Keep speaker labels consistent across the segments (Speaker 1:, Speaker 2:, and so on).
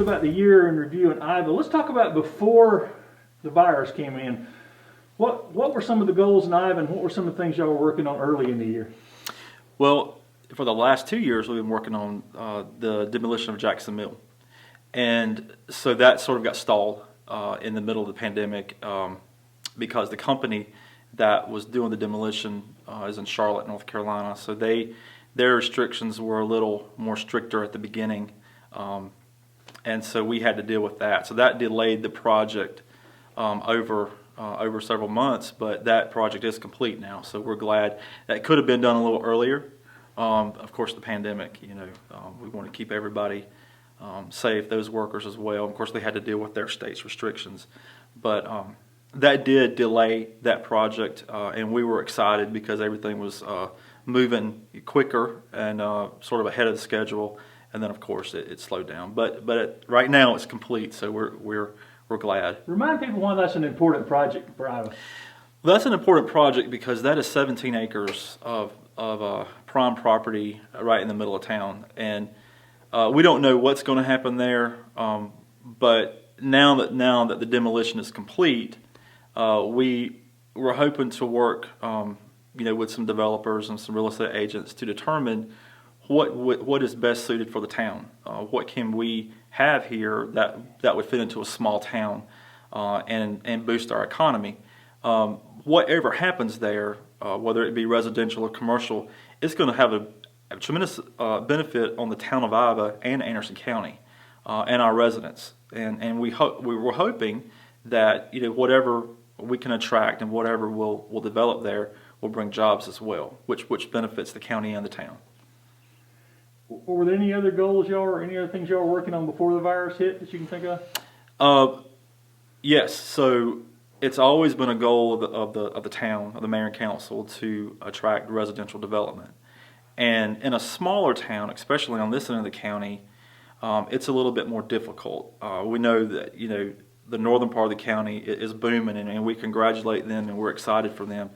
Speaker 1: bit about the year in review in Iowa. Let's talk about before the virus came in. What were some of the goals in Iowa, and what were some of the things y'all were working on early in the year?
Speaker 2: Well, for the last 2 years, we've been working on the demolition of Jackson Mill. And so that sort of got stalled in the middle of the pandemic because the company that was doing the demolition is in Charlotte, North Carolina. So their restrictions were a little more stricter at the beginning. And so we had to deal with that. So that delayed the project over several months, but that project is complete now. So we're glad. That could have been done a little earlier. Of course, the pandemic, we want to keep everybody safe, those workers as well. Of course, they had to deal with their state's restrictions. But that did delay that project, and we were excited because everything was moving quicker and sort of ahead of the schedule. And then, of course, it slowed down. But right now, it's complete, so we're glad.
Speaker 1: Remind people why that's an important project for Iowa.
Speaker 2: Well, that's an important project because that is 17 acres of prime property right in the middle of town, and we don't know what's going to happen there. But now that the demolition is complete, we're hoping to work, with some developers and some real estate agents to determine what is best suited for the town. What can we have here that would fit into a small town and boost our economy? Whatever happens there, whether it be residential or commercial, it's going to have a tremendous benefit on the town of Iowa and Anderson County and our residents. And we were hoping that whatever we can attract and whatever we'll develop there will bring jobs as well, which benefits the county and the town.
Speaker 1: Were there any other goals any other things y'all were working on before the virus hit that you can think of?
Speaker 2: Yes. So it's always been a goal of the town, of the mayor and council, to attract residential development. And in a smaller town, especially on this end of the county, it's a little bit more difficult. We know that the northern part of the county is booming, and we congratulate them and we're excited for them.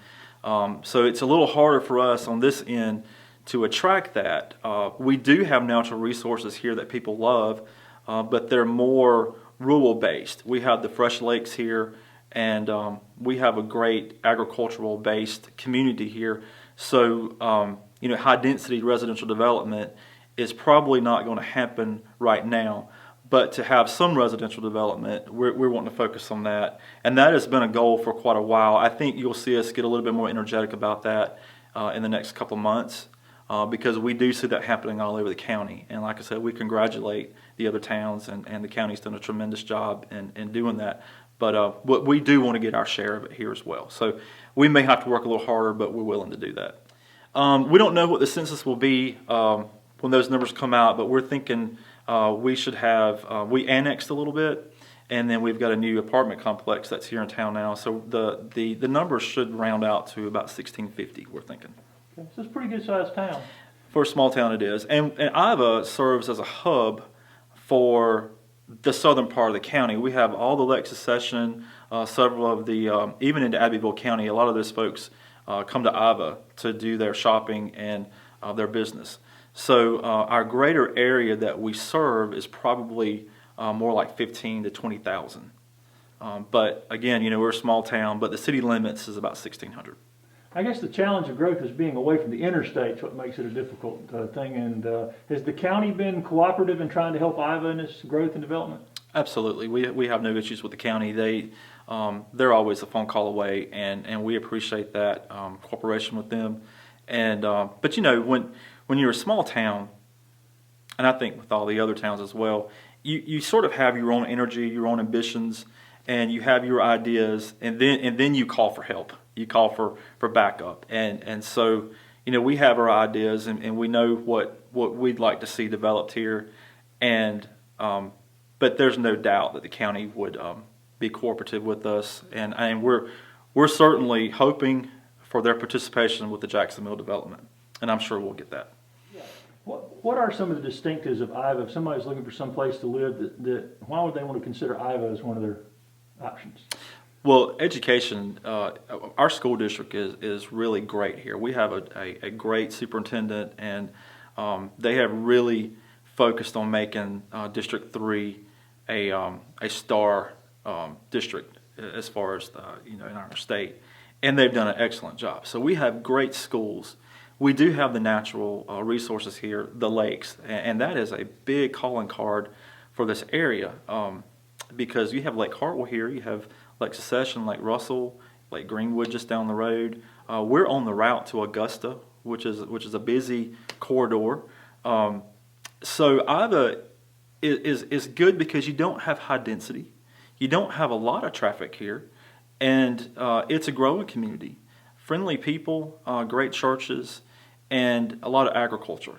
Speaker 2: So it's a little harder for us on this end to attract that. We do have natural resources here that people love, but they're more rural based. We have the fresh lakes here, and we have a great agricultural based community here. So high density residential development is probably not going to happen right now. But to have some residential development, we're wanting to focus on that. And that has been a goal for quite a while. I think you'll see us get a little bit more energetic about that in the next couple of months. Because we do see that happening all over the county. And like I said, we congratulate the other towns, and the county's done a tremendous job in doing that. But we do want to get our share of it here as well. So we may have to work a little harder, but we're willing to do that. We don't know what the census will be when those numbers come out, but we're thinking we should have, we annexed a little bit, and then we've got a new apartment complex that's here in town now. So the numbers should round out to about 1,650, we're thinking.
Speaker 1: Okay, so it's a pretty good sized town.
Speaker 2: For a small town it is. And Iowa serves as a hub for the southern part of the county. We have all the lake succession, several of the, even into Abbeville County, a lot of those folks come to Iowa to do their shopping and their business. So our greater area that we serve is probably more like 15 to 20,000. But again, we're a small town, but the city limits is about 1,600.
Speaker 1: I guess the challenge of growth is being away from the interstate is what makes it a difficult thing. And has the county been cooperative in trying to help Iowa in its growth and development?
Speaker 2: Absolutely. We have no issues with the county. They're always a phone call away, and we appreciate that cooperation with them. And but when you're a small town, and I think with all the other towns as well, you sort of have your own energy, your own ambitions, and you have your ideas, and then you call for help. You call for backup, and so we have our ideas, and we know what we'd like to see developed here, and but there's no doubt that the county would be cooperative with us, and we're certainly hoping for their participation with the Jackson Mill development, and I'm sure we'll get that.
Speaker 1: Yeah. What are some of the distinctives of Iowa? If somebody's looking for some place to live, why would they want to consider Iowa as one of their options?
Speaker 2: Well, education, our school district is really great here. We have a great superintendent, and they have really focused on making District 3 a star district as far as in our state, and they've done an excellent job. So we have great schools. We do have the natural resources here, the lakes, and that is a big calling card for this area because you have Lake Hartwell here, you have Lake Secession, Lake Russell, Lake Greenwood just down the road. We're on the route to Augusta, which is a busy corridor. So Iva is good because you don't have high density, you don't have a lot of traffic here, and it's a growing community. Friendly people, great churches, and a lot of agriculture.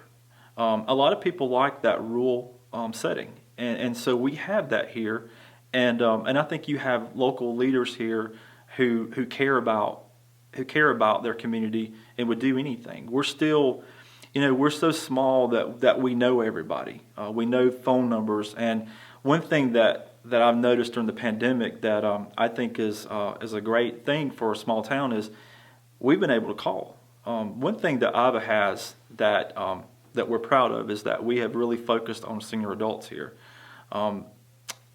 Speaker 2: A lot of people like that rural setting, and so we have that here, and I think you have local leaders here who care about their community and would do anything. We're still, we're so small that we know everybody. We know phone numbers, and one thing that I've noticed during the pandemic that I think is a great thing for a small town is we've been able to call. One thing that Iva has that we're proud of is that we have really focused on senior adults here.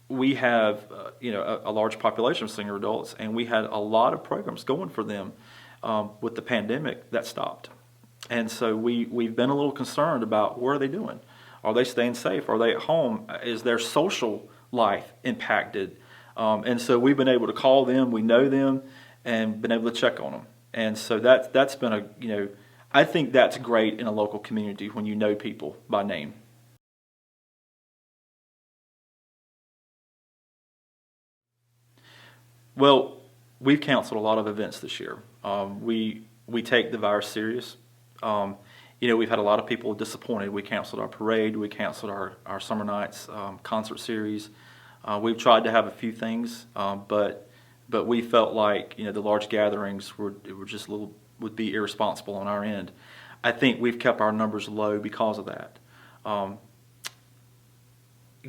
Speaker 2: We have a large population of senior adults, and we had a lot of programs going for them. With the pandemic, that stopped, and so we've been a little concerned about what are they doing? Are they staying safe? Are they at home? Is their social life impacted? And so we've been able to call them. We know them, and been able to check on them. And so that's been I think that's great in a local community when you know people by name. Well, we've canceled a lot of events this year. We take the virus serious. We've had a lot of people disappointed. We canceled our parade. We canceled our summer nights concert series. We've tried to have a few things, but we felt like the large gatherings were just would be irresponsible on our end. I think we've kept our numbers low because of that.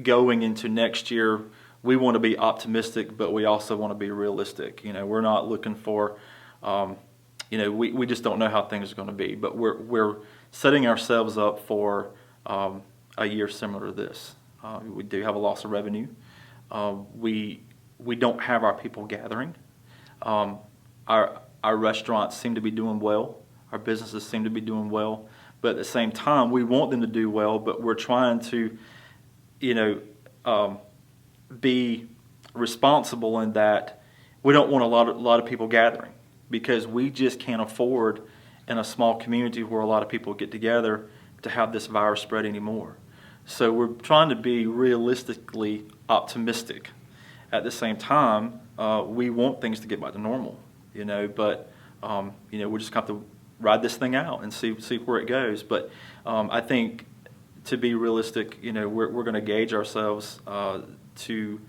Speaker 2: Going into next year, we want to be optimistic, but we also want to be realistic. We're not looking for, we just don't know how things are going to be. But we're setting ourselves up for a year similar to this. We do have a loss of revenue. We don't have our people gathering. Our restaurants seem to be doing well. Our businesses seem to be doing well. But at the same time, we want them to do well. But we're trying to, be responsible in that we don't want a lot of people gathering, because we just can't afford in a small community where a lot of people get together to have this virus spread anymore. So we're trying to be realistically optimistic. At the same time, we want things to get back to normal, but we just have to ride this thing out and see where it goes. But I think to be realistic, we're going to gauge ourselves to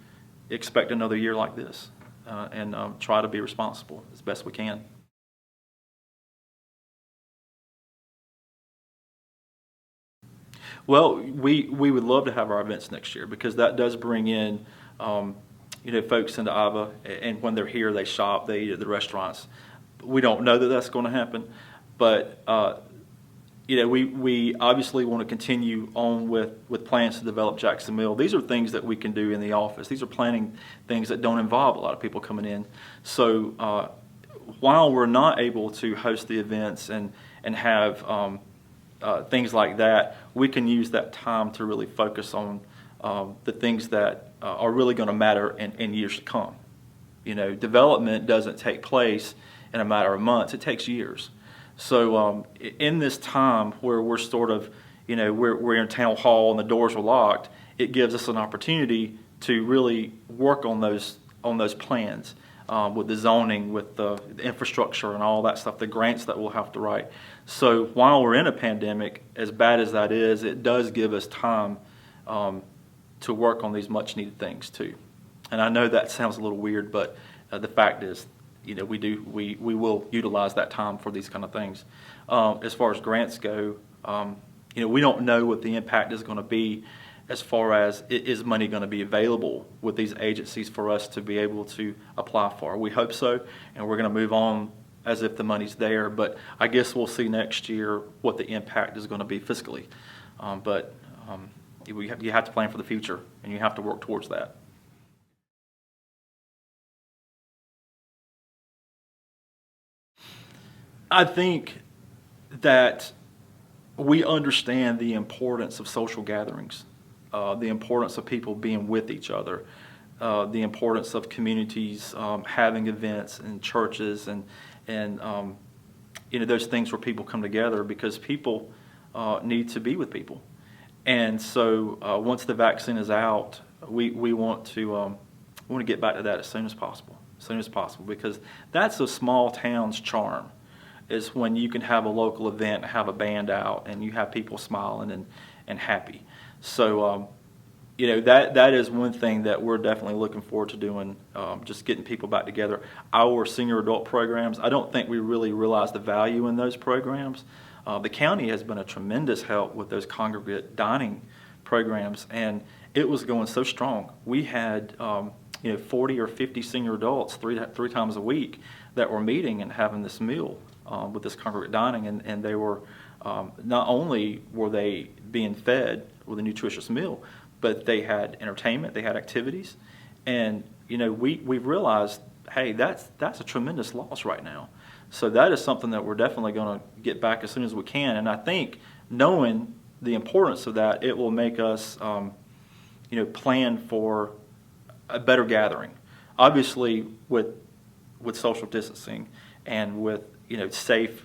Speaker 2: expect another year like this and try to be responsible as best we can. Well, we would love to have our events next year, because that does bring in folks into Iva, and when they're here, they shop, they eat at the restaurants. We don't know that that's going to happen, but we obviously want to continue on with plans to develop Jackson Mill. These are things that we can do in the office. These are planning things that don't involve a lot of people coming in. So while we're not able to host the events and have things like that, we can use that time to really focus on the things that are really going to matter in years to come. Development doesn't take place in a matter of months. It takes years. So in this time where we're sort of, we're in town hall and the doors are locked, it gives us an opportunity to really work on those plans with the zoning, with the infrastructure and all that stuff, the grants that we'll have to write. So while we're in a pandemic, as bad as that is, it does give us time to work on these much needed things too. And I know that sounds a little weird, but the fact is, we will utilize that time for these kind of things. As far as grants go, we don't know what the impact is going to be as far as is money going to be available with these agencies for us to be able to apply for. We hope so, and we're going to move on as if the money's there, but I guess we'll see next year what the impact is going to be fiscally. But you have to plan for the future, and you have to work towards that. I think that we understand the importance of social gatherings, the importance of people being with each other, the importance of communities having events and churches and those things where people come together, because people need to be with people. And so once the vaccine is out, we want to get back to that as soon as possible, because that's a small town's charm, is when you can have a local event, have a band out, and you have people smiling and happy. So that is one thing that we're definitely looking forward to doing, just getting people back together. Our senior adult programs, I don't think we really realize the value in those programs. The county has been a tremendous help with those congregate dining programs, and it was going so strong. We had 40 or 50 senior adults three times a week that were meeting and having this meal with this congregate dining, and they were not only were they being fed with a nutritious meal, but they had entertainment, they had activities, and we've realized, hey, that's a tremendous loss right now. So that is something that we're definitely going to get back as soon as we can. And I think knowing the importance of that, it will make us, plan for a better gathering. Obviously, with social distancing and with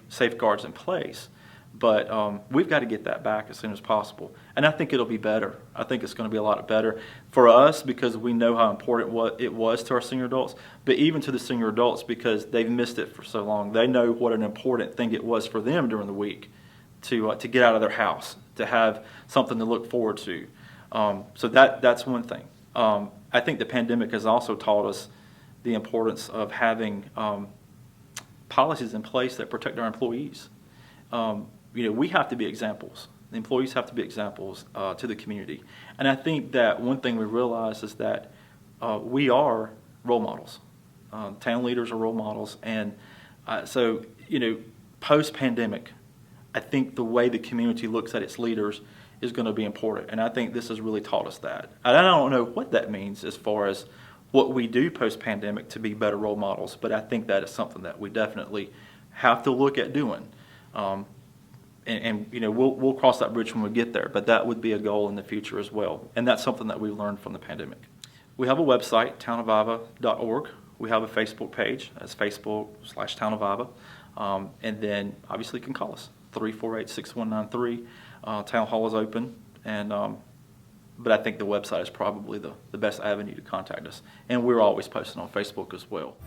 Speaker 2: safeguards in place, but we've got to get that back as soon as possible. And I think it'll be better. I think it's going to be a lot better for us, because we know how important it was to our senior adults, but even to the senior adults, because they've missed it for so long. They know what an important thing it was for them during the week to get out of their house, to have something to look forward to. So that's one thing. I think the pandemic has also taught us the importance of having policies in place that protect our employees. We have to be examples. The employees have to be examples to the community. And I think that one thing we realize is that we are role models. Town leaders are role models. And so post-pandemic, I think the way the community looks at its leaders is going to be important. And I think this has really taught us that. And I don't know what that means as far as what we do post-pandemic to be better role models, but I think that is something that we definitely have to look at doing. We'll cross that bridge when we get there, but that would be a goal in the future as well. And that's something that we learned from the pandemic. We have a website, townofiva.org. We have a Facebook page. That's Facebook/townofiva. And then obviously you can call us, 348-6193. Town hall is open, and but I think the website is probably the best avenue to contact us. And we're always posting on Facebook as well.